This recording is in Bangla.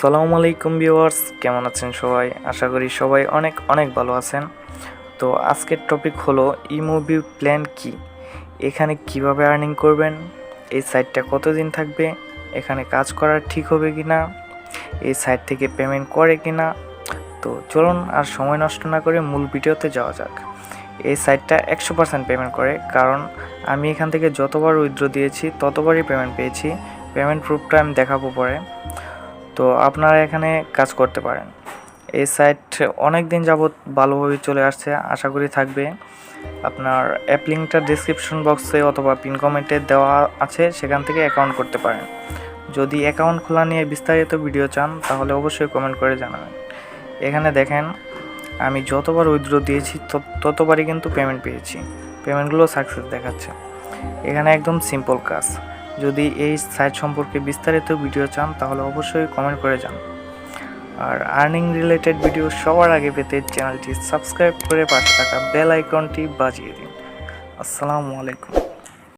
আসসালামু আলাইকুম ভিউয়ার্স, কেমন আছেন সবাই? আশা করি সবাই অনেক অনেক ভালো আছেন। তো আজকের টপিক হলো ইমুভি প্ল্যান কি, এখানে কিভাবে আর্নিং করবেন, এই সাইটটা কতদিন থাকবে, এখানে কাজ করা ঠিক হবে কিনা, এই সাইট থেকে পেমেন্ট করে কিনা। তো চলুন আর সময় নষ্ট না করে মূল ভিডিওতে যাওয়া যাক। এই সাইটটা 100% পেমেন্ট করে, কারণ আমি এখান থেকে যতবার উইথড্র দিয়েছি ততবারই পেমেন্ট পেয়েছি। পেমেন্ট প্রুফটা আমি দেখাবো পরে। তো আপনারা এখানে কাজ করতে পারেন। এই সাইট অনেক দিন যাবৎ ভালোভাবে চলে আসছে, আশা করি থাকবে। আপনার অ্যাপ লিঙ্কটা ডিসক্রিপশন বক্সে অথবা পিন কমেন্টে দেওয়া আছে, সেখান থেকে অ্যাকাউন্ট করতে পারেন। যদি অ্যাকাউন্ট খোলা নিয়ে বিস্তারিত ভিডিও চান তাহলে অবশ্যই কমেন্ট করে জানাবেন। এখানে দেখেন, আমি যতবার উইথড্র দিয়েছি ততবারই কিন্তু পেমেন্ট পেয়েছি, পেমেন্টগুলো সাকসেস দেখাচ্ছে। এখানে একদম সিম্পল কাজ। যদি এই সাইট সম্পর্কে বিস্তারিত ভিডিও চান তাহলে অবশ্যই কমেন্ট করে যান। আর আর্নিং রিলেটেড ভিডিও সবার আগে পেতে চ্যানেলটি সাবস্ক্রাইব করে পাশে থাকা বেল আইকনটি বাজিয়ে দিন। আসসালামু আলাইকুম।